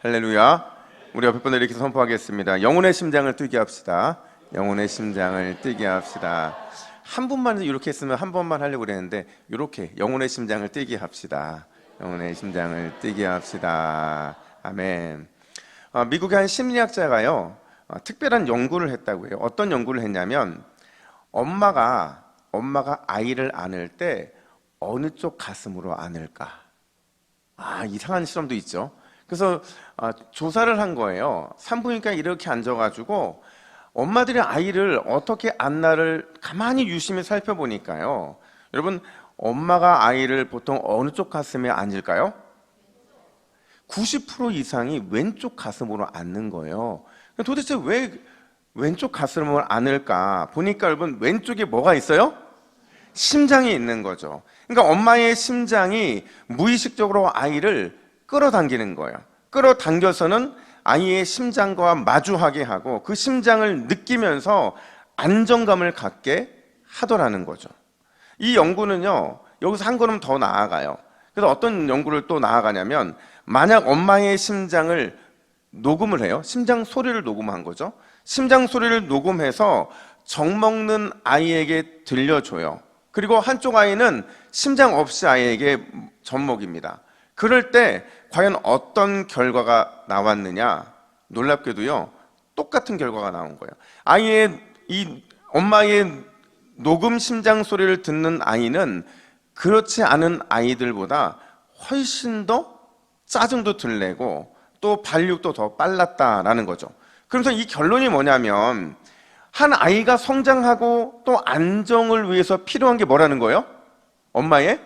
할렐루야. 우리 옆에 분들 이렇게 선포하겠습니다. 영혼의 심장을 뛰게 합시다. 영혼의 심장을 뛰게 합시다. 한 분만 이렇게 했으면 한 번만 하려고 그랬는데 이렇게 영혼의 심장을 뛰게 합시다. 영혼의 심장을 뛰게 합시다. 아멘. 미국의 한 심리학자가요 특별한 연구를 했다고 해요. 어떤 연구를 했냐면 엄마가 아이를 안을 때 어느 쪽 가슴으로 안을까? 이상한 실험도 있죠. 그래서 조사를 한 거예요. 산부인과에 이렇게 앉아가지고 엄마들이 아이를 어떻게 안나를 가만히 유심히 살펴보니까요, 여러분, 엄마가 아이를 보통 어느 쪽 가슴에 앉을까요? 90% 이상이 왼쪽 가슴으로 앉는 거예요. 도대체 왜 왼쪽 가슴을 안을까 보니까, 여러분, 왼쪽에 뭐가 있어요? 심장이 있는 거죠. 그러니까 엄마의 심장이 무의식적으로 아이를 끌어당기는 거예요. 끌어당겨서는 아이의 심장과 마주하게 하고 그 심장을 느끼면서 안정감을 갖게 하더라는 거죠. 이 연구는요, 여기서 한 걸음 더 나아가요. 그래서 어떤 연구를 또 나아가냐면, 만약 엄마의 심장을 녹음을 해요. 심장 소리를 녹음한 거죠. 심장 소리를 녹음해서 정 먹는 아이에게 들려줘요. 그리고 한쪽 아이는 심장 없이 아이에게 젖 먹입니다. 그럴 때 과연 어떤 결과가 나왔느냐? 놀랍게도요, 똑같은 결과가 나온 거예요. 엄마의 녹음 심장 소리를 듣는 아이는 그렇지 않은 아이들보다 훨씬 더 짜증도 덜 내고 또 발육도 더 빨랐다라는 거죠. 그래서 이 결론이 뭐냐면, 한 아이가 성장하고 또 안정을 위해서 필요한 게 뭐라는 거예요? 엄마의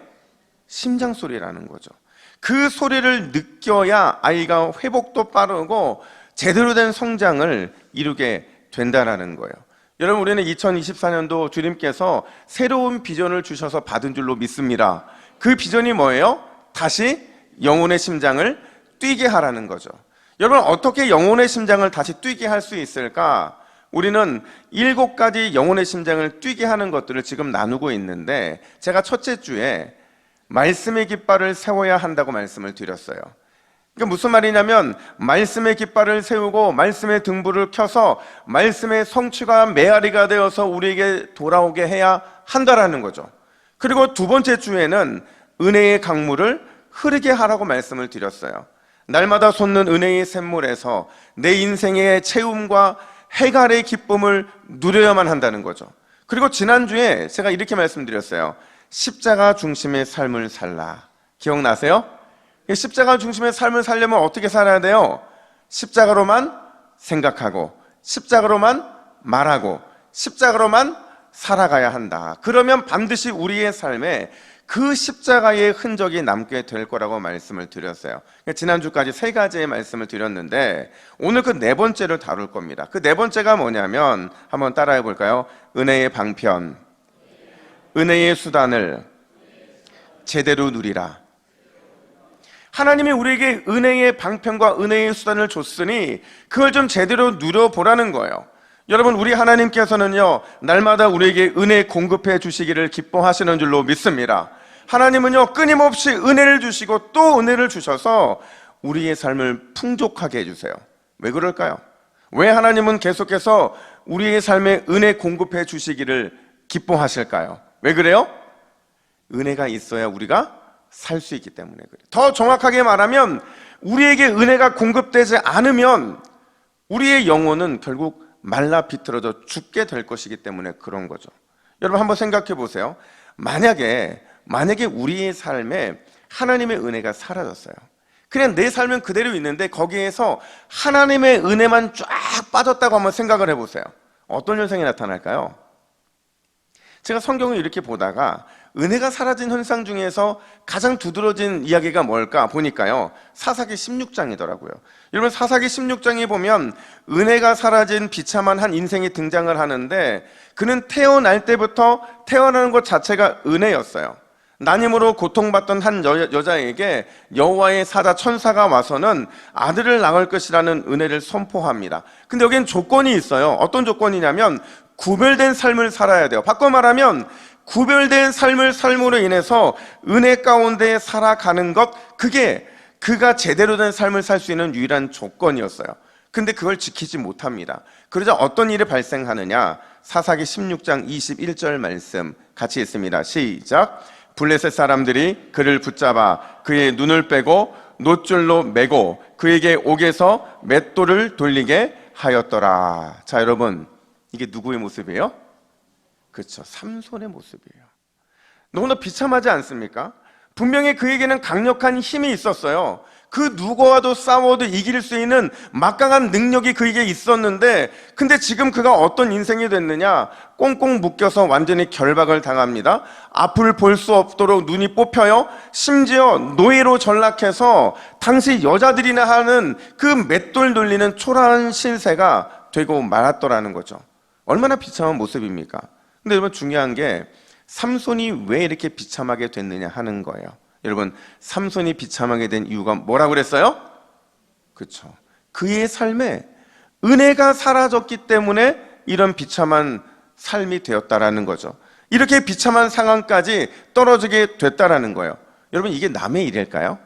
심장 소리라는 거죠. 그 소리를 느껴야 아이가 회복도 빠르고 제대로 된 성장을 이루게 된다는 거예요. 여러분, 우리는 2024년도 주님께서 새로운 비전을 주셔서 받은 줄로 믿습니다. 그 비전이 뭐예요? 다시 영혼의 심장을 뛰게 하라는 거죠. 여러분, 어떻게 영혼의 심장을 다시 뛰게 할 수 있을까? 우리는 7가지 영혼의 심장을 뛰게 하는 것들을 지금 나누고 있는데, 제가 첫째 주에 말씀의 깃발을 세워야 한다고 말씀을 드렸어요. 그러니까 무슨 말이냐면, 말씀의 깃발을 세우고 말씀의 등불을 켜서 말씀의 성취가 메아리가 되어서 우리에게 돌아오게 해야 한다라는 거죠. 그리고 두 번째 주에는 은혜의 강물을 흐르게 하라고 말씀을 드렸어요. 날마다 솟는 은혜의 샘물에서 내 인생의 채움과 해갈의 기쁨을 누려야만 한다는 거죠. 그리고 지난주에 제가 이렇게 말씀드렸어요. 십자가 중심의 삶을 살라. 기억나세요? 십자가 중심의 삶을 살려면 어떻게 살아야 돼요? 십자가로만 생각하고 십자가로만 말하고 십자가로만 살아가야 한다. 그러면 반드시 우리의 삶에 그 십자가의 흔적이 남게 될 거라고 말씀을 드렸어요. 지난주까지 3가지의 말씀을 드렸는데, 오늘 그 4번째를 다룰 겁니다. 그 4번째가 뭐냐면, 한번 따라해 볼까요? 은혜의 방편, 은혜의 수단을 제대로 누리라. 하나님이 우리에게 은혜의 방편과 은혜의 수단을 줬으니 그걸 좀 제대로 누려보라는 거예요. 여러분, 우리 하나님께서는요, 날마다 우리에게 은혜 공급해 주시기를 기뻐하시는 줄로 믿습니다. 하나님은요, 끊임없이 은혜를 주시고 또 은혜를 주셔서 우리의 삶을 풍족하게 해주세요. 왜 그럴까요? 왜 하나님은 계속해서 우리의 삶에 은혜 공급해 주시기를 기뻐하실까요? 왜 그래요? 은혜가 있어야 우리가 살 수 있기 때문에 그래요. 더 정확하게 말하면, 우리에게 은혜가 공급되지 않으면 우리의 영혼은 결국 말라 비틀어져 죽게 될 것이기 때문에 그런 거죠. 여러분, 한번 생각해 보세요. 만약에 우리의 삶에 하나님의 은혜가 사라졌어요. 그냥 내 삶은 그대로 있는데 거기에서 하나님의 은혜만 쫙 빠졌다고 한번 생각을 해보세요. 어떤 현상이 나타날까요? 제가 성경을 이렇게 보다가 은혜가 사라진 현상 중에서 가장 두드러진 이야기가 뭘까 보니까요, 사사기 16장이더라고요. 여러분, 사사기 16장에 보면 은혜가 사라진 비참한 한 인생이 등장을 하는데, 그는 태어날 때부터 태어나는 것 자체가 은혜였어요. 난임으로 고통받던 한 여자에게 여호와의 사자 천사가 와서는 아들을 낳을 것이라는 은혜를 선포합니다. 근데 여기엔 조건이 있어요. 어떤 조건이냐면, 구별된 삶을 살아야 돼요. 바꿔 말하면 구별된 삶을 삶으로 인해서 은혜 가운데 살아가는 것, 그게 그가 제대로 된 삶을 살 수 있는 유일한 조건이었어요. 근데 그걸 지키지 못합니다. 그러자 어떤 일이 발생하느냐? 사사기 16장 21절 말씀 같이 읽습니다. 시작. 블레셋 사람들이 그를 붙잡아 그의 눈을 빼고 놋줄로 매고 그에게 옥에서 맷돌을 돌리게 하였더라. 자, 여러분, 이게 누구의 모습이에요? 그렇죠, 삼손의 모습이에요. 너무나 비참하지 않습니까? 분명히 그에게는 강력한 힘이 있었어요. 그 누구와도 싸워도 이길 수 있는 막강한 능력이 그에게 있었는데, 근데 지금 그가 어떤 인생이 됐느냐? 꽁꽁 묶여서 완전히 결박을 당합니다. 앞을 볼 수 없도록 눈이 뽑혀요. 심지어 노예로 전락해서 당시 여자들이나 하는 그 맷돌 돌리는 초라한 신세가 되고 말았더라는 거죠. 얼마나 비참한 모습입니까? 근데 여러분, 중요한 게 삼손이 왜 이렇게 비참하게 됐느냐 하는 거예요. 여러분, 삼손이 비참하게 된 이유가 뭐라고 그랬어요? 그렇죠, 그의 삶에 은혜가 사라졌기 때문에 이런 비참한 삶이 되었다라는 거죠. 이렇게 비참한 상황까지 떨어지게 됐다라는 거예요. 여러분, 이게 남의 일일까요?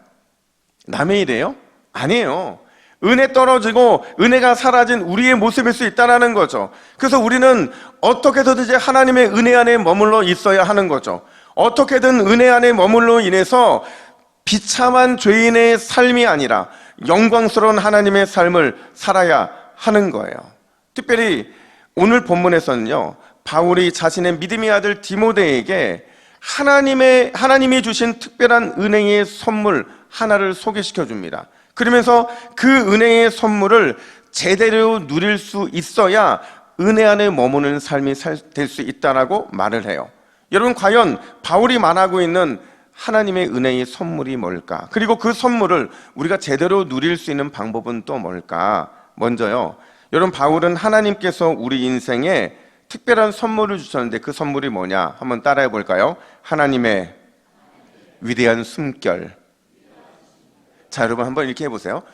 남의 일이에요? 아니에요. 은혜 떨어지고 은혜가 사라진 우리의 모습일 수 있다는 거죠. 그래서 우리는 어떻게 해서든지 하나님의 은혜 안에 머물러 있어야 하는 거죠. 어떻게든 은혜 안에 머물러 인해서 비참한 죄인의 삶이 아니라 영광스러운 하나님의 삶을 살아야 하는 거예요. 특별히 오늘 본문에서는요, 바울이 자신의 믿음의 아들 디모데에게 하나님이 주신 특별한 은혜의 선물 하나를 소개시켜 줍니다. 그러면서 그 은혜의 선물을 제대로 누릴 수 있어야 은혜 안에 머무는 삶이 될 수 있다라고 말을 해요. 여러분, 과연 바울이 말하고 있는 하나님의 은혜의 선물이 뭘까? 그리고 그 선물을 우리가 제대로 누릴 수 있는 방법은 또 뭘까? 먼저요, 여러분, 바울은 하나님께서 우리 인생에 특별한 선물을 주셨는데 그 선물이 뭐냐? 한번 따라해 볼까요? 하나님의 위대한 숨결. 자, 여러분, 한번 이렇게 해보세요.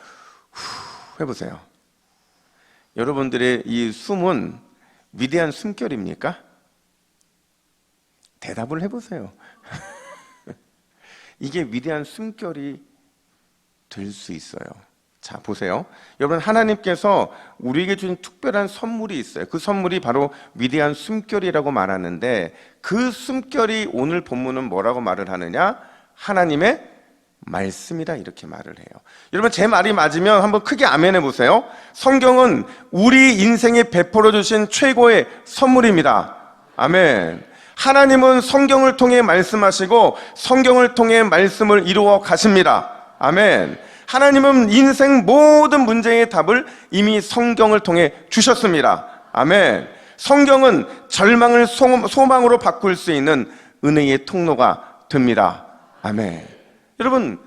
해보세요. 여러분들의 이 숨은 위대한 숨결입니까? 대답을 해보세요. 이게 위대한 숨결이 될 수 있어요. 자, 보세요. 여러분, 하나님께서 우리에게 주신 특별한 선물이 있어요. 그 선물이 바로 위대한 숨결이라고 말하는데, 그 숨결이 오늘 본문은 뭐라고 말을 하느냐? 하나님의 말씀이다, 이렇게 말을 해요. 여러분, 제 말이 맞으면 한번 크게 아멘 해보세요. 성경은 우리 인생에 베풀어 주신 최고의 선물입니다. 아멘. 하나님은 성경을 통해 말씀하시고 성경을 통해 말씀을 이루어 가십니다. 아멘. 하나님은 인생 모든 문제의 답을 이미 성경을 통해 주셨습니다. 아멘. 성경은 절망을 소망으로 바꿀 수 있는 은혜의 통로가 됩니다. 아멘. 여러분,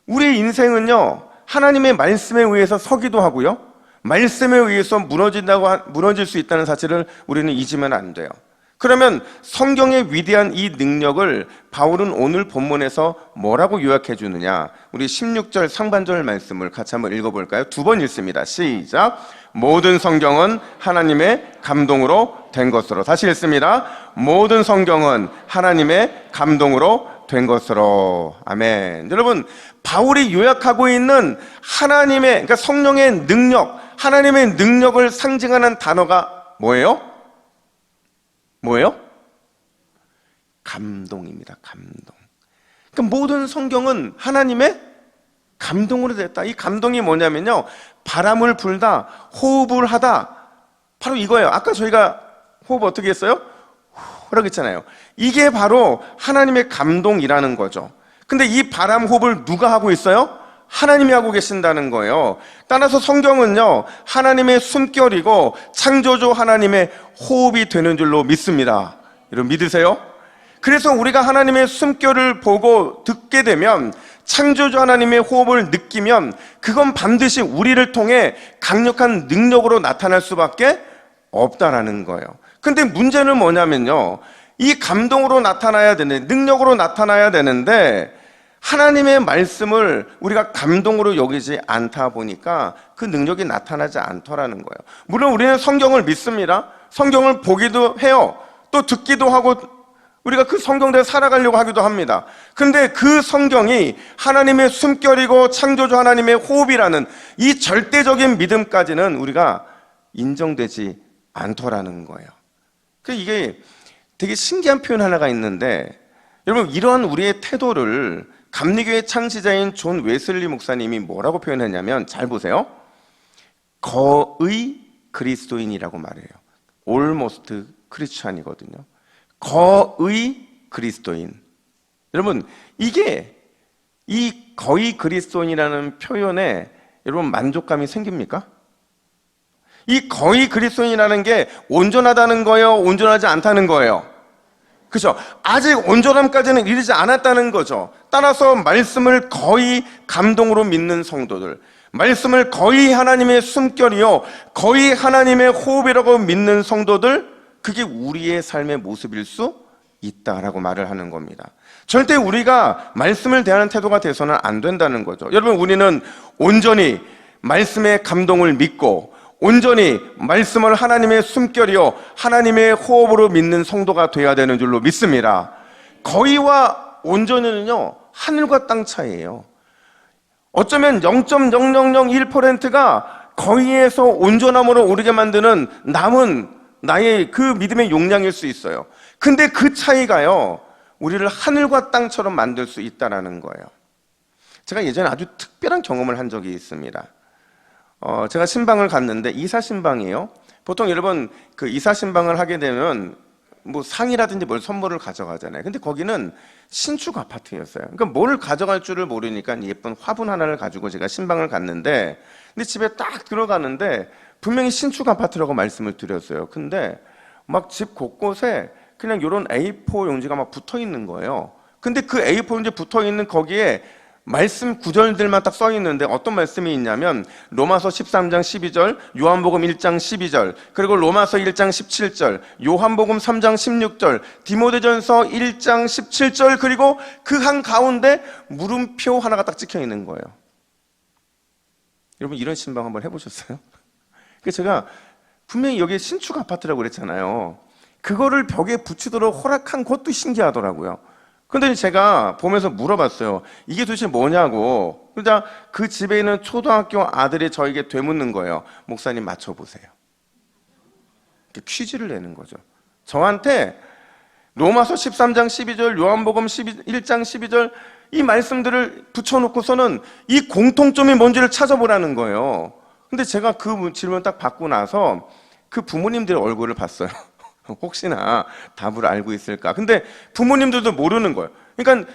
우리 인생은요, 하나님의 말씀에 의해서 서기도 하고요, 말씀에 의해서 무너질 수 있다는 사실을 우리는 잊으면 안 돼요. 그러면 성경의 위대한 이 능력을 바울은 오늘 본문에서 뭐라고 요약해 주느냐? 우리 16절 상반절 말씀을 같이 한번 읽어볼까요? 두 번 읽습니다. 시작. 모든 성경은 하나님의 감동으로 된 것으로. 다시 읽습니다. 모든 성경은 하나님의 감동으로 된 것으로. 아멘. 여러분, 바울이 요약하고 있는 하나님의, 그러니까 성령의 능력, 하나님의 능력을 상징하는 단어가 뭐예요? 뭐예요? 감동입니다. 감동. 그러니까 모든 성경은 하나님의 감동으로 됐다. 이 감동이 뭐냐면요, 바람을 불다, 호흡을 하다, 바로 이거예요. 아까 저희가 호흡 어떻게 했어요? 라고 했잖아요. 이게 바로 하나님의 감동이라는 거죠. 근데 이 바람 호흡을 누가 하고 있어요? 하나님이 하고 계신다는 거예요. 따라서 성경은요, 하나님의 숨결이고 창조주 하나님의 호흡이 되는 줄로 믿습니다. 여러분, 믿으세요? 그래서 우리가 하나님의 숨결을 보고 듣게 되면, 창조주 하나님의 호흡을 느끼면 그건 반드시 우리를 통해 강력한 능력으로 나타날 수밖에 없다라는 거예요. 근데 문제는 뭐냐면요, 이 감동으로 나타나야 되는데, 능력으로 나타나야 되는데 하나님의 말씀을 우리가 감동으로 여기지 않다 보니까 그 능력이 나타나지 않더라는 거예요. 물론 우리는 성경을 믿습니다. 성경을 보기도 해요. 또 듣기도 하고 우리가 그 성경대로 살아가려고 하기도 합니다. 그런데 그 성경이 하나님의 숨결이고 창조주 하나님의 호흡이라는 이 절대적인 믿음까지는 우리가 인정되지 않더라는 거예요. 이게 되게 신기한 표현 하나가 있는데, 여러분, 이러한 우리의 태도를 감리교의 창시자인 존 웨슬리 목사님이 뭐라고 표현했냐면, 잘 보세요. 거의 그리스도인이라고 말해요. almost 크리스찬이거든요. 거의 그리스도인. 여러분, 이게 이 거의 그리스도인이라는 표현에 여러분 만족감이 생깁니까? 이 거의 그리스도인이라는 게 온전하다는 거예요? 온전하지 않다는 거예요? 그렇죠? 아직 온전함까지는 이르지 않았다는 거죠. 따라서 말씀을 거의 감동으로 믿는 성도들, 말씀을 거의 하나님의 숨결이요, 거의 하나님의 호흡이라고 믿는 성도들, 그게 우리의 삶의 모습일 수 있다라고 말을 하는 겁니다. 절대 우리가 말씀을 대하는 태도가 돼서는 안 된다는 거죠. 여러분, 우리는 온전히 말씀의 감동을 믿고 온전히 말씀을 하나님의 숨결이요 하나님의 호흡으로 믿는 성도가 되어야 되는 줄로 믿습니다. 거의와 온전히는요 하늘과 땅 차이예요. 어쩌면 0.0001%가 거의에서 온전함으로 오르게 만드는 남은 나의 그 믿음의 용량일 수 있어요. 근데 그 차이가요 우리를 하늘과 땅처럼 만들 수 있다는 거예요. 제가 예전에 아주 특별한 경험을 한 적이 있습니다. 제가 신방을 갔는데 이사 신방이에요. 보통 여러분 그 이사 신방을 하게 되면 뭐 상이라든지 뭘 선물을 가져가잖아요. 근데 거기는 신축 아파트였어요. 그러니까 뭘 가져갈 줄을 모르니까 예쁜 화분 하나를 가지고 제가 신방을 갔는데, 근데 집에 딱 들어가는데 분명히 신축 아파트라고 말씀을 드렸어요. 근데 막 집 곳곳에 그냥 이런 A4 용지가 막 붙어 있는 거예요. 근데 그 A4 용지 붙어 있는 거기에 말씀 구절들만 딱 써 있는데 어떤 말씀이 있냐면 로마서 13장 12절, 요한복음 1장 12절, 그리고 로마서 1장 17절, 요한복음 3장 16절, 디모데전서 1장 17절, 그리고 그 한 가운데 물음표 하나가 딱 찍혀 있는 거예요. 여러분 이런 신방 한번 해보셨어요? 그래서 제가 분명히 여기 신축 아파트라고 그랬잖아요. 그거를 벽에 붙이도록 허락한 것도 신기하더라고요. 근데 제가 보면서 물어봤어요. 이게 도대체 뭐냐고. 그러자 그 집에 있는 초등학교 아들이 저에게 되묻는 거예요. 목사님 맞춰보세요. 퀴즈를 내는 거죠. 저한테 로마서 13장 12절, 요한복음 1장 12절 이 말씀들을 붙여놓고서는 이 공통점이 뭔지를 찾아보라는 거예요. 근데 제가 그 질문을 딱 받고 나서 그 부모님들의 얼굴을 봤어요. 혹시나 답을 알고 있을까? 근데 부모님들도 모르는 거예요. 그러니까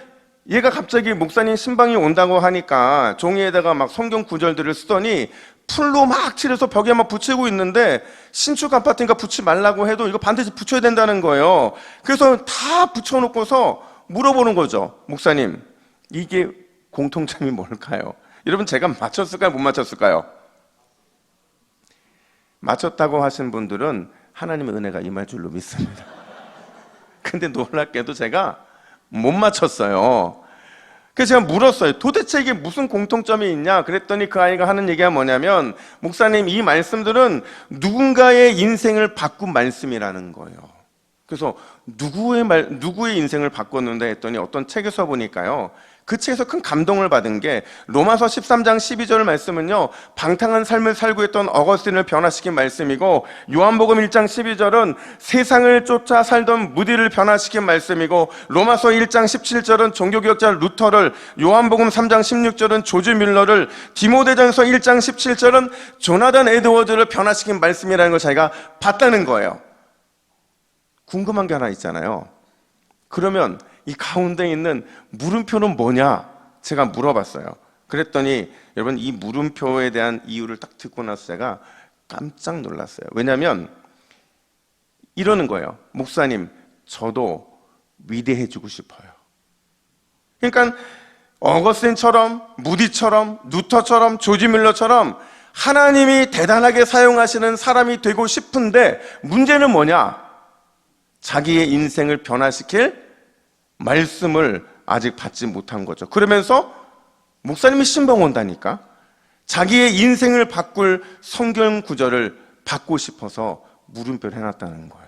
얘가 갑자기 목사님 신방이 온다고 하니까 종이에다가 막 성경 구절들을 쓰더니 풀로 막 칠해서 벽에 막 붙이고 있는데 신축 아파트니까 붙이지 말라고 해도 이거 반드시 붙여야 된다는 거예요. 그래서 다 붙여놓고서 물어보는 거죠. 목사님, 이게 공통점이 뭘까요? 여러분 제가 맞췄을까요? 못 맞췄을까요? 맞췄다고 하신 분들은 하나님의 은혜가 임할 줄로 믿습니다. 근데 놀랍게도 제가 못 맞췄어요. 그래서 제가 물었어요. 도대체 이게 무슨 공통점이 있냐? 그랬더니 그 아이가 하는 얘기가 뭐냐면 목사님 이 말씀들은 누군가의 인생을 바꾼 말씀이라는 거예요. 그래서 누구의 인생을 바꿨는데 했더니 어떤 책에서 보니까요. 그 책에서 큰 감동을 받은 게 로마서 13장 12절 말씀은요 방탕한 삶을 살고 있던 어거스틴을 변화시킨 말씀이고, 요한복음 1장 12절은 세상을 쫓아 살던 무디를 변화시킨 말씀이고, 로마서 1장 17절은 종교개혁자 루터를, 요한복음 3장 16절은 조지 뮬러를, 디모데전서 1장 17절은 조나단 에드워드를 변화시킨 말씀이라는 걸 자기가 봤다는 거예요. 궁금한 게 하나 있잖아요. 그러면 이 가운데 있는 물음표는 뭐냐? 제가 물어봤어요. 그랬더니 여러분 이 물음표에 대한 이유를 딱 듣고 나서 제가 깜짝 놀랐어요. 왜냐하면 이러는 거예요. 목사님, 저도 위대해지고 싶어요. 그러니까 어거스틴처럼, 무디처럼, 루터처럼, 조지 밀러처럼 하나님이 대단하게 사용하시는 사람이 되고 싶은데 문제는 뭐냐? 자기의 인생을 변화시킬 말씀을 아직 받지 못한 거죠. 그러면서 목사님이 신방 온다니까 자기의 인생을 바꿀 성경 구절을 받고 싶어서 물음표를 해놨다는 거예요.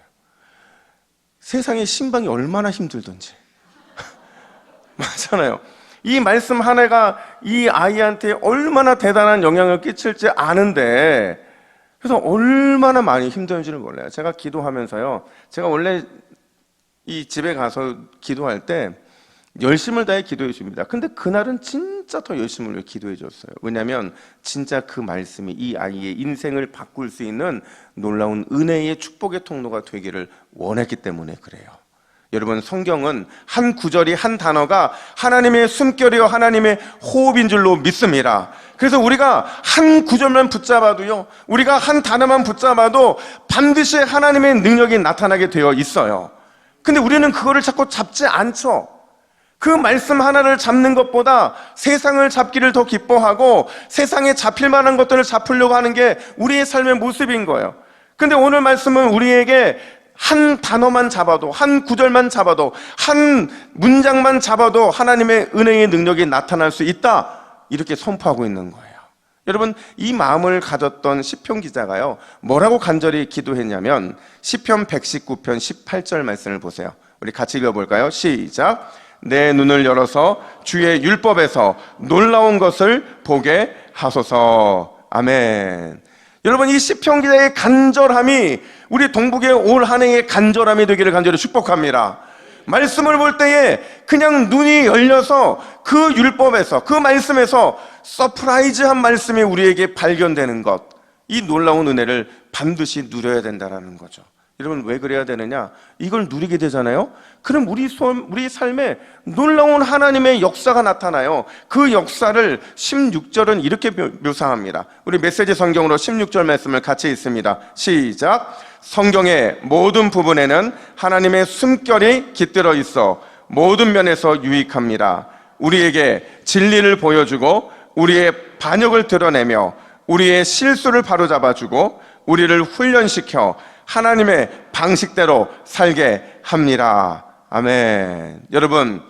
세상의 신방이 얼마나 힘들던지. 맞잖아요. 이 말씀 하나가 이 아이한테 얼마나 대단한 영향을 끼칠지 아는데, 그래서 얼마나 많이 힘든지를 몰라요. 제가 기도하면서요, 제가 원래 이 집에 가서 기도할 때 열심을 다해 기도해 줍니다. 근데 그날은 진짜 더 열심을 기도해 줬어요. 왜냐하면 진짜 그 말씀이 이 아이의 인생을 바꿀 수 있는 놀라운 은혜의 축복의 통로가 되기를 원했기 때문에 그래요. 여러분, 성경은 한 구절이, 한 단어가 하나님의 숨결이요 하나님의 호흡인 줄로 믿습니다. 그래서 우리가 한 구절만 붙잡아도요, 우리가 한 단어만 붙잡아도 반드시 하나님의 능력이 나타나게 되어 있어요. 근데 우리는 그거를 자꾸 잡지 않죠. 그 말씀 하나를 잡는 것보다 세상을 잡기를 더 기뻐하고 세상에 잡힐 만한 것들을 잡으려고 하는 게 우리의 삶의 모습인 거예요. 근데 오늘 말씀은 우리에게 한 단어만 잡아도, 한 구절만 잡아도, 한 문장만 잡아도 하나님의 은혜의 능력이 나타날 수 있다, 이렇게 선포하고 있는 거예요. 여러분, 이 마음을 가졌던 시편 기자가요, 뭐라고 간절히 기도했냐면 시편 119편 18절 말씀을 보세요. 우리 같이 읽어볼까요? 시작. 내 눈을 열어서 주의 율법에서 놀라운 것을 보게 하소서. 아멘. 여러분, 이 시편 기자의 간절함이 우리 동북의 올 한 해의 간절함이 되기를 간절히 축복합니다. 말씀을 볼 때에 그냥 눈이 열려서 그 율법에서, 그 말씀에서 서프라이즈한 말씀이 우리에게 발견되는 것, 이 놀라운 은혜를 반드시 누려야 된다는 거죠. 여러분, 왜 그래야 되느냐? 이걸 누리게 되잖아요. 그럼 우리 삶에 놀라운 하나님의 역사가 나타나요. 그 역사를 16절은 이렇게 묘사합니다. 우리 메시지 성경으로 16절 말씀을 같이 읽습니다. 시작. 성경의 모든 부분에는 하나님의 숨결이 깃들어 있어 모든 면에서 유익합니다. 우리에게 진리를 보여주고 우리의 반역을 드러내며 우리의 실수를 바로잡아주고 우리를 훈련시켜 하나님의 방식대로 살게 합니다. 아멘. 여러분,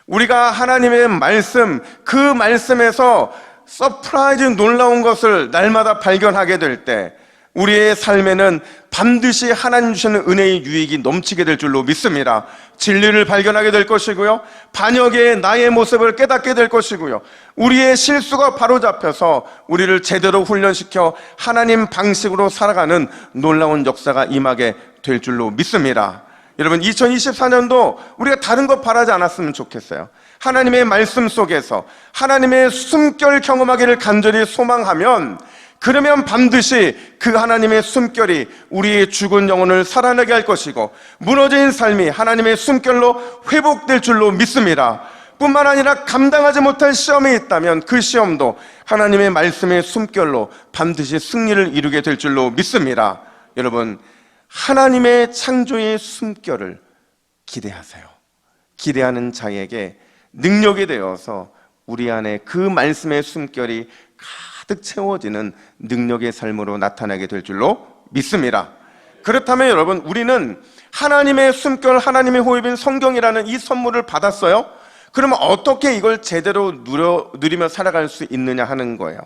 우리가 하나님의 말씀, 그 말씀에서 서프라이즈 놀라운 것을 날마다 발견하게 될 때 우리의 삶에는 반드시 하나님 주시는 은혜의 유익이 넘치게 될 줄로 믿습니다. 진리를 발견하게 될 것이고요, 반역의 나의 모습을 깨닫게 될 것이고요, 우리의 실수가 바로잡혀서 우리를 제대로 훈련시켜 하나님 방식으로 살아가는 놀라운 역사가 임하게 될 줄로 믿습니다. 여러분, 2024년도 우리가 다른 것 바라지 않았으면 좋겠어요. 하나님의 말씀 속에서 하나님의 숨결 경험하기를 간절히 소망하면, 그러면 반드시 그 하나님의 숨결이 우리의 죽은 영혼을 살아나게 할 것이고 무너진 삶이 하나님의 숨결로 회복될 줄로 믿습니다. 뿐만 아니라 감당하지 못할 시험이 있다면 그 시험도 하나님의 말씀의 숨결로 반드시 승리를 이루게 될 줄로 믿습니다. 여러분, 하나님의 창조의 숨결을 기대하세요. 기대하는 자에게 능력이 되어서 우리 안에 그 말씀의 숨결이 가득 채워지는 능력의 삶으로 나타나게 될 줄로 믿습니다. 그렇다면 여러분, 우리는 하나님의 숨결, 하나님의 호흡인 성경이라는 이 선물을 받았어요. 그러면 어떻게 이걸 제대로 누리며 살아갈 수 있느냐 하는 거예요.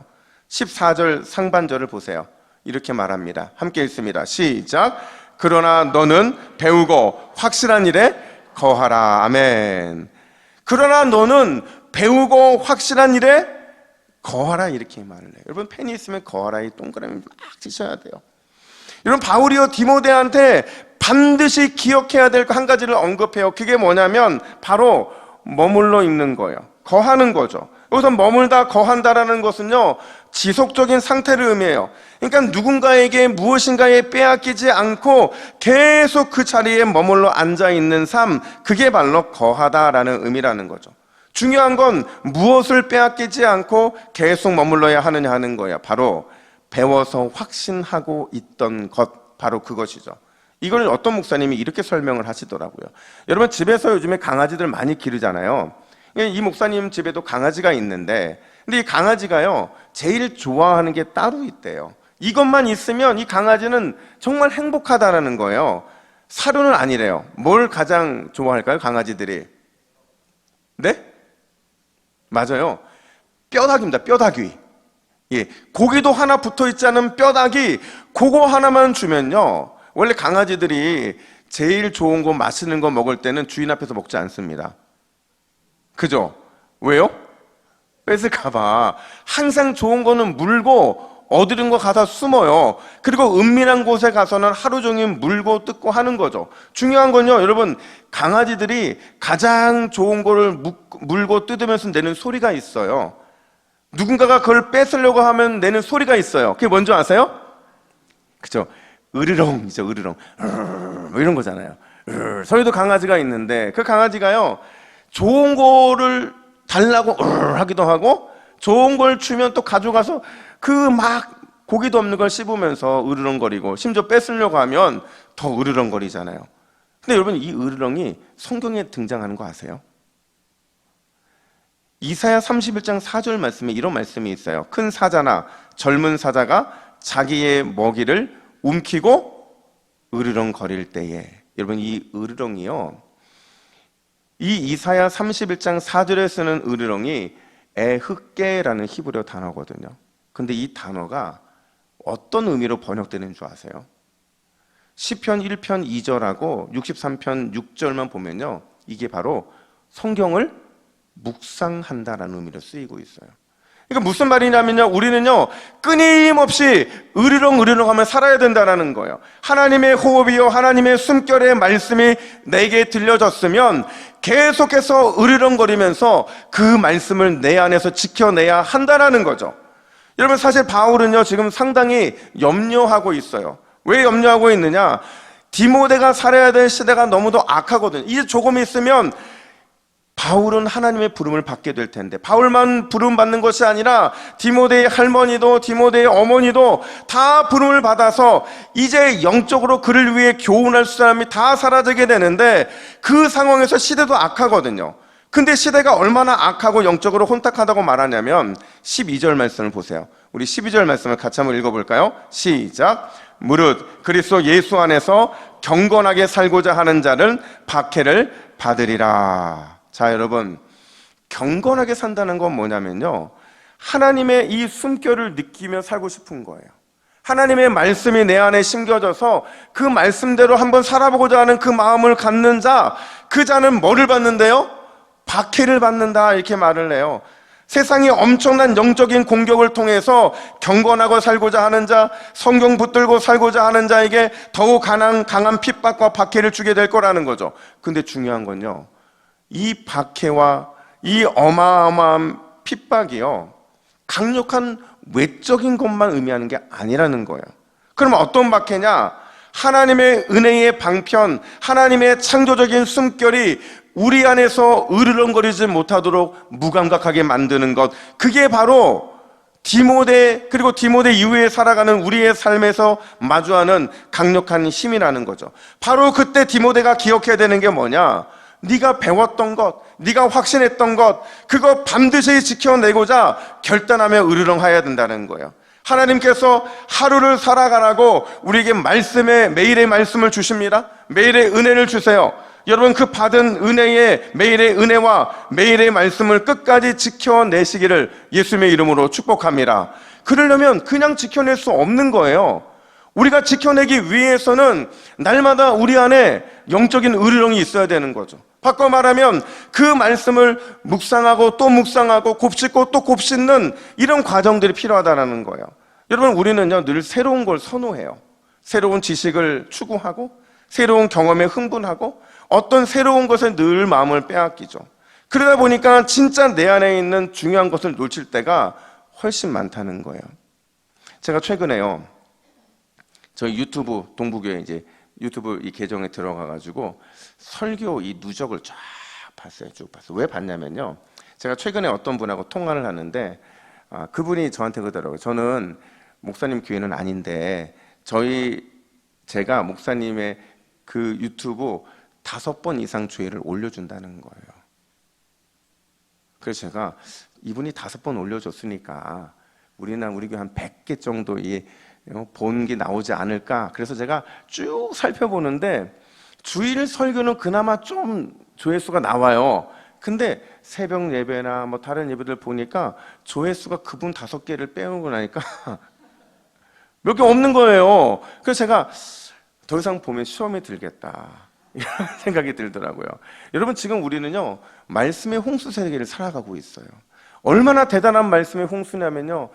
14절 상반절을 보세요. 이렇게 말합니다. 함께 읽습니다. 시작. 그러나 너는 배우고 확실한 일에 거하라. 아멘. 그러나 너는 배우고 확실한 일에 거하라, 이렇게 말을 해요. 여러분, 펜이 있으면 거하라, 이 동그라미 막 치셔야 돼요. 여러분, 바울이요 디모데한테 반드시 기억해야 될 한 가지를 언급해요. 그게 뭐냐면 바로 머물러 있는 거예요. 거하는 거죠. 여기서 머물다, 거한다라는 것은요, 지속적인 상태를 의미해요. 그러니까 누군가에게 무엇인가에 빼앗기지 않고 계속 그 자리에 머물러 앉아있는 삶, 그게 바로 거하다라는 의미라는 거죠. 중요한 건 무엇을 빼앗기지 않고 계속 머물러야 하느냐 하는 거예요. 바로 배워서 확신하고 있던 것, 바로 그것이죠. 이걸 어떤 목사님이 이렇게 설명을 하시더라고요. 여러분, 집에서 요즘에 강아지들 많이 기르잖아요. 이 목사님 집에도 강아지가 있는데, 근데 이 강아지가요, 제일 좋아하는 게 따로 있대요. 이것만 있으면 이 강아지는 정말 행복하다라는 거예요. 사료는 아니래요. 뭘 가장 좋아할까요, 강아지들이? 네? 맞아요. 뼈다귀입니다. 뼈다귀. 예, 고기도 하나 붙어 있지 않은 뼈다귀, 그거 하나만 주면요, 원래 강아지들이 제일 좋은 거 맛있는 거 먹을 때는 주인 앞에서 먹지 않습니다. 그죠? 왜요? 뺏을까봐. 항상 좋은 거는 물고 어두운 거 가서 숨어요. 그리고 은밀한 곳에 가서는 하루 종일 물고 뜯고 하는 거죠. 중요한 건요, 여러분, 강아지들이 가장 좋은 거를 물고 뜯으면서 내는 소리가 있어요. 누군가가 그걸 뺏으려고 하면 내는 소리가 있어요. 그게 뭔지 아세요? 그죠? 으르렁이죠, 으르렁. 뭐 이런 거잖아요. 저희도 강아지가 있는데 그 강아지가요, 좋은 거를 달라고 하기도 하고 좋은 걸 주면 또 가져가서 그 막 고기도 없는 걸 씹으면서 으르렁거리고 심지어 뺏으려고 하면 더 으르렁거리잖아요. 근데 여러분, 이 으르렁이 성경에 등장하는 거 아세요? 이사야 31장 4절 말씀에 이런 말씀이 있어요. 큰 사자나 젊은 사자가 자기의 먹이를 움키고 으르렁거릴 때에. 여러분, 이 으르렁이요, 이 이사야 31장 4절에 쓰는 으르렁이 에흑게라는 히브리어 단어거든요. 근데 이 단어가 어떤 의미로 번역되는 줄 아세요? 시편 1편 2절하고 63편 6절만 보면요, 이게 바로 성경을 묵상한다라는 의미로 쓰이고 있어요. 그러니까 무슨 말이냐면요, 우리는요 끊임없이 으르렁 하며 살아야 된다는 거예요. 하나님의 호흡이요, 하나님의 숨결의 말씀이 내게 들려졌으면 계속해서 으르렁거리면서 그 말씀을 내 안에서 지켜내야 한다는 거죠. 여러분, 사실 바울은요 지금 상당히 염려하고 있어요. 왜 염려하고 있느냐? 디모데가 살아야 될 시대가 너무도 악하거든요. 이제 조금 있으면 바울은 하나님의 부름을 받게 될 텐데, 바울만 부름 받는 것이 아니라 디모데의 할머니도 디모데의 어머니도 다 부름을 받아서 이제 영적으로 그를 위해 교훈할 사람이 다 사라지게 되는데, 그 상황에서 시대도 악하거든요. 근데 시대가 얼마나 악하고 영적으로 혼탁하다고 말하냐면 12절 말씀을 보세요. 우리 12절 말씀을 같이 한번 읽어볼까요? 시작. 무릇 그리스도 예수 안에서 경건하게 살고자 하는 자는 박해를 받으리라. 자, 여러분, 경건하게 산다는 건 뭐냐면요, 하나님의 이 숨결을 느끼며 살고 싶은 거예요. 하나님의 말씀이 내 안에 심겨져서 그 말씀대로 한번 살아보고자 하는 그 마음을 갖는 자, 그 자는 뭐를 받는데요? 박해를 받는다, 이렇게 말을 해요. 세상이 엄청난 영적인 공격을 통해서 경건하고 살고자 하는 자, 성경 붙들고 살고자 하는 자에게 더욱 강한 핍박과 박해를 주게 될 거라는 거죠. 근데 중요한 건요, 이 박해와 이 어마어마한 핍박이요, 강력한 외적인 것만 의미하는 게 아니라는 거예요. 그러면 어떤 박해냐? 하나님의 은혜의 방편, 하나님의 창조적인 숨결이 우리 안에서 으르렁거리지 못하도록 무감각하게 만드는 것, 그게 바로 디모데, 그리고 디모데 이후에 살아가는 우리의 삶에서 마주하는 강력한 힘이라는 거죠. 바로 그때 디모데가 기억해야 되는 게 뭐냐? 네가 배웠던 것, 네가 확신했던 것, 그거 반드시 지켜내고자 결단하며 으르렁해야 된다는 거예요. 하나님께서 하루를 살아가라고 우리에게 매일의 말씀을 주십니다. 매일의 은혜를 주세요. 여러분, 그 받은 은혜의 매일의 은혜와 매일의 말씀을 끝까지 지켜내시기를 예수님의 이름으로 축복합니다. 그러려면 그냥 지켜낼 수 없는 거예요. 우리가 지켜내기 위해서는 날마다 우리 안에 영적인 으르렁이 있어야 되는 거죠. 바꿔 말하면 그 말씀을 묵상하고 또 묵상하고 곱씹고 또 곱씹는 이런 과정들이 필요하다는 거예요. 여러분, 우리는요 늘 새로운 걸 선호해요. 새로운 지식을 추구하고 새로운 경험에 흥분하고 어떤 새로운 것에 늘 마음을 빼앗기죠. 그러다 보니까 진짜 내 안에 있는 중요한 것을 놓칠 때가 훨씬 많다는 거예요. 제가 최근에요, 저희 유튜브, 동부교회 이제 유튜브 이 계정에 들어가가지고 설교 이 누적을 쫙 봤어요. 쭉 봤어요. 왜 봤냐면요, 제가 최근에 어떤 분하고 통화를 하는데 그분이 저한테 그러더라고요. 저는 목사님 교회는 아닌데 제가 목사님의 그 유튜브 5번 이상 조회를 올려준다는 거예요. 그래서 제가 이분이 5번 올려줬으니까 우리 교회 한 100개 정도 본 게 나오지 않을까. 그래서 제가 쭉 살펴보는데 주일 설교는 그나마 좀 조회수가 나와요. 근데 새벽 예배나 뭐 다른 예배들 보니까 조회수가 그분 5개를 빼놓고 나니까 몇 개 없는 거예요. 그래서 제가 더 이상 보면 시험에 들겠다 이런 생각이 들더라고요. 여러분, 지금 우리는요 말씀의 홍수 세계를 살아가고 있어요. 얼마나 대단한 말씀의 홍수냐면요,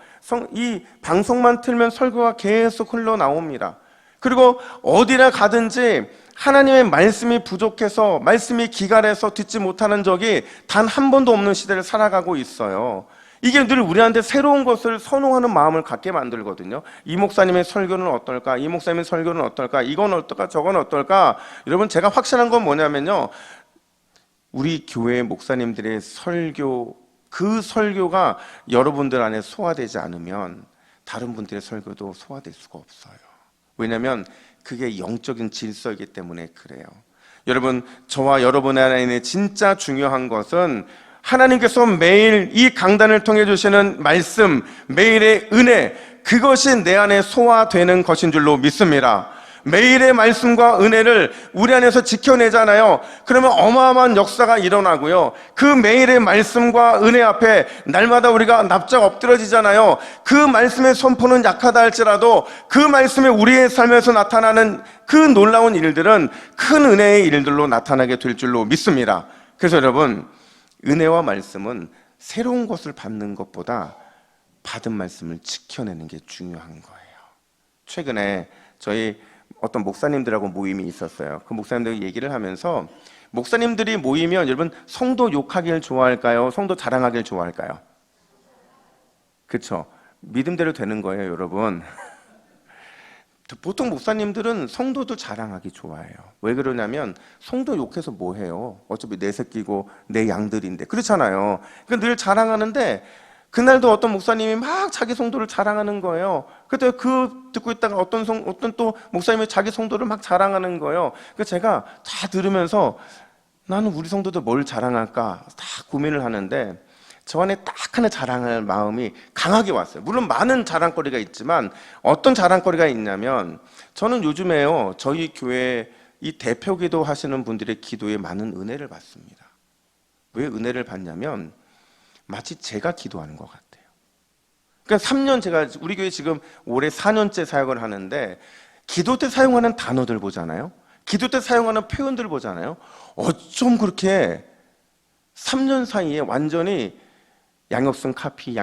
이 방송만 틀면 설교가 계속 흘러나옵니다. 그리고 어디나 가든지 하나님의 말씀이 부족해서, 말씀이 기갈해서 듣지 못하는 적이 단 한 번도 없는 시대를 살아가고 있어요. 이게 늘 우리한테 새로운 것을 선호하는 마음을 갖게 만들거든요. 이 목사님의 설교는 어떨까? 이 목사님의 설교는 어떨까? 이건 어떨까? 저건 어떨까? 여러분, 제가 확신한 건 뭐냐면요, 우리 교회 목사님들의 설교, 그 설교가 여러분들 안에 소화되지 않으면 다른 분들의 설교도 소화될 수가 없어요. 왜냐하면 그게 영적인 질서이기 때문에 그래요. 여러분, 저와 여러분 안에 있는 진짜 중요한 것은 하나님께서 매일 이 강단을 통해 주시는 말씀, 매일의 은혜, 그것이 내 안에 소화되는 것인 줄로 믿습니다. 매일의 말씀과 은혜를 우리 안에서 지켜내잖아요. 그러면 어마어마한 역사가 일어나고요, 그 매일의 말씀과 은혜 앞에 날마다 우리가 납작 엎드러지잖아요. 그 말씀의 선포는 약하다 할지라도 그 말씀이 우리의 삶에서 나타나는 그 놀라운 일들은 큰 은혜의 일들로 나타나게 될 줄로 믿습니다. 그래서 여러분, 은혜와 말씀은 새로운 것을 받는 것보다 받은 말씀을 지켜내는 게 중요한 거예요. 최근에 저희 어떤 목사님들하고 모임이 있었어요. 그 목사님들이 얘기를 하면서, 목사님들이 모이면 여러분 성도 욕하길 좋아할까요? 성도 자랑하길 좋아할까요? 그렇죠? 믿음대로 되는 거예요, 여러분. 보통 목사님들은 성도도 자랑하기 좋아해요. 왜 그러냐면 성도 욕해서 뭐 해요? 어차피 내 새끼고 내 양들인데, 그렇잖아요. 그러니까 늘 자랑하는데, 그날도 어떤 목사님이 막 자기 성도를 자랑하는 거예요. 그때 듣고 있다가 어떤 또 목사님이 자기 성도를 막 자랑하는 거예요. 그래서 제가 다 들으면서 나는 우리 성도들 뭘 자랑할까 다 고민을 하는데, 저 안에 딱 하나 자랑할 마음이 강하게 왔어요. 물론 많은 자랑거리가 있지만 어떤 자랑거리가 있냐면, 저는 요즘에요 저희 교회 이 대표기도 하시는 분들의 기도에 많은 은혜를 받습니다. 왜 은혜를 받냐면 마치 제가 기도하는 것 같아요. 그러니까 3년, 제가 우리 교회 지금 올해 4년째 사역을 하는데, 기도 때 사용하는 단어들 보잖아요. 기도 때 사용하는 표현들 보잖아요. 어쩜 그렇게 3년 사이에 완전히 양엽순 카피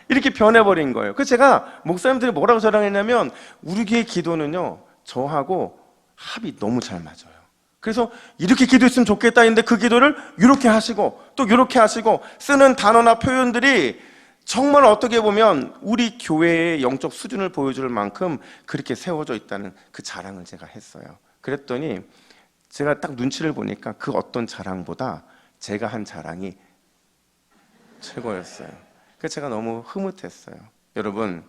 이렇게 변해버린 거예요. 그래서 제가 목사님들이 뭐라고 자랑했냐면, 우리 교회 기도는요 저하고 합이 너무 잘 맞아요. 그래서 이렇게 기도했으면 좋겠다 했는데 그 기도를 이렇게 하시고 또 이렇게 하시고, 쓰는 단어나 표현들이 정말 어떻게 보면 우리 교회의 영적 수준을 보여줄 만큼 그렇게 세워져 있다는 그 자랑을 제가 했어요. 그랬더니 제가 딱 눈치를 보니까 그 어떤 자랑보다 제가 한 자랑이 최고였어요. 그래서 제가 너무 흐뭇했어요. 여러분,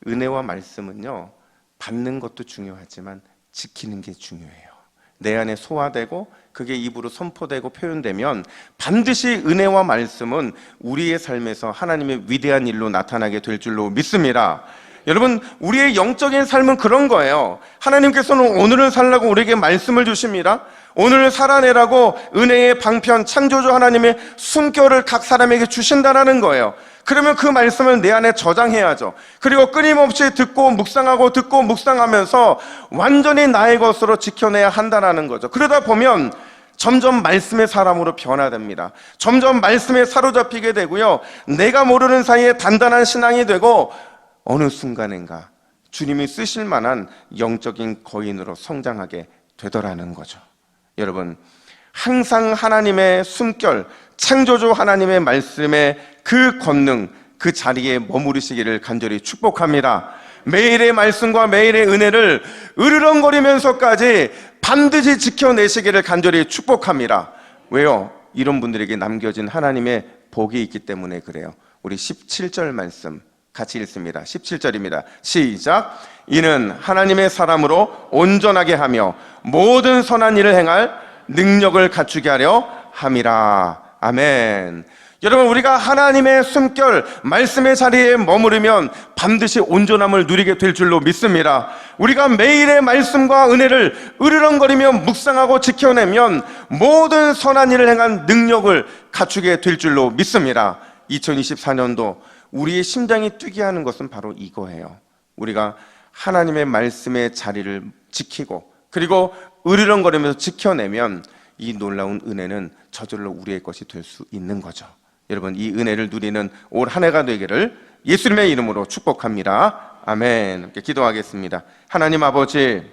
은혜와 말씀은요 받는 것도 중요하지만 지키는 게 중요해요. 내 안에 소화되고 그게 입으로 선포되고 표현되면 반드시 은혜와 말씀은 우리의 삶에서 하나님의 위대한 일로 나타나게 될 줄로 믿습니다. 여러분, 우리의 영적인 삶은 그런 거예요. 하나님께서는 오늘을 살라고 우리에게 말씀을 주십니다. 오늘을 살아내라고 은혜의 방편, 창조주 하나님의 숨결을 각 사람에게 주신다라는 거예요. 그러면 그 말씀을 내 안에 저장해야죠. 그리고 끊임없이 듣고 묵상하고 듣고 묵상하면서 완전히 나의 것으로 지켜내야 한다는 거죠. 그러다 보면 점점 말씀의 사람으로 변화됩니다. 점점 말씀에 사로잡히게 되고요, 내가 모르는 사이에 단단한 신앙이 되고 어느 순간인가 주님이 쓰실 만한 영적인 거인으로 성장하게 되더라는 거죠. 여러분, 항상 하나님의 숨결, 창조주 하나님의 말씀의 그 권능, 그 자리에 머무르시기를 간절히 축복합니다. 매일의 말씀과 매일의 은혜를 으르렁거리면서까지 반드시 지켜내시기를 간절히 축복합니다. 왜요? 이런 분들에게 남겨진 하나님의 복이 있기 때문에 그래요. 우리 17절 말씀 같이 읽습니다. 17절입니다. 시작. 이는 하나님의 사람으로 온전하게 하며 모든 선한 일을 행할 능력을 갖추게 하려 함이라. 아멘. 여러분, 우리가 하나님의 숨결, 말씀의 자리에 머무르면 반드시 온전함을 누리게 될 줄로 믿습니다. 우리가 매일의 말씀과 은혜를 으르렁거리며 묵상하고 지켜내면 모든 선한 일을 행한 능력을 갖추게 될 줄로 믿습니다. 2024년도 우리의 심장이 뛰게 하는 것은 바로 이거예요. 우리가 하나님의 말씀의 자리를 지키고 그리고 으르렁거리면서 지켜내면 이 놀라운 은혜는 저절로 우리의 것이 될 수 있는 거죠. 여러분, 이 은혜를 누리는 올 한 해가 되기를 예수님의 이름으로 축복합니다. 아멘. 함께 기도하겠습니다. 하나님 아버지,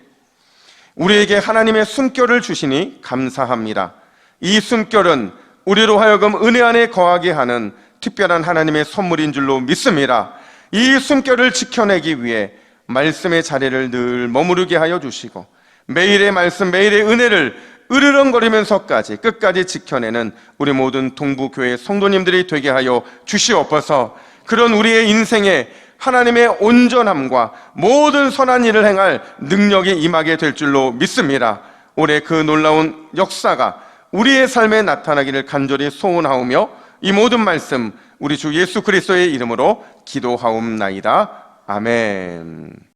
우리에게 하나님의 숨결을 주시니 감사합니다. 이 숨결은 우리로 하여금 은혜 안에 거하게 하는 특별한 하나님의 선물인 줄로 믿습니다. 이 숨결을 지켜내기 위해 말씀의 자리를 늘 머무르게 하여 주시고 매일의 말씀, 매일의 은혜를 으르렁거리면서까지 끝까지 지켜내는 우리 모든 동부교회 성도님들이 되게 하여 주시옵소서. 그런 우리의 인생에 하나님의 온전함과 모든 선한 일을 행할 능력이 임하게 될 줄로 믿습니다. 올해 그 놀라운 역사가 우리의 삶에 나타나기를 간절히 소원하오며 이 모든 말씀 우리 주 예수 그리스도의 이름으로 기도하옵나이다. 아멘.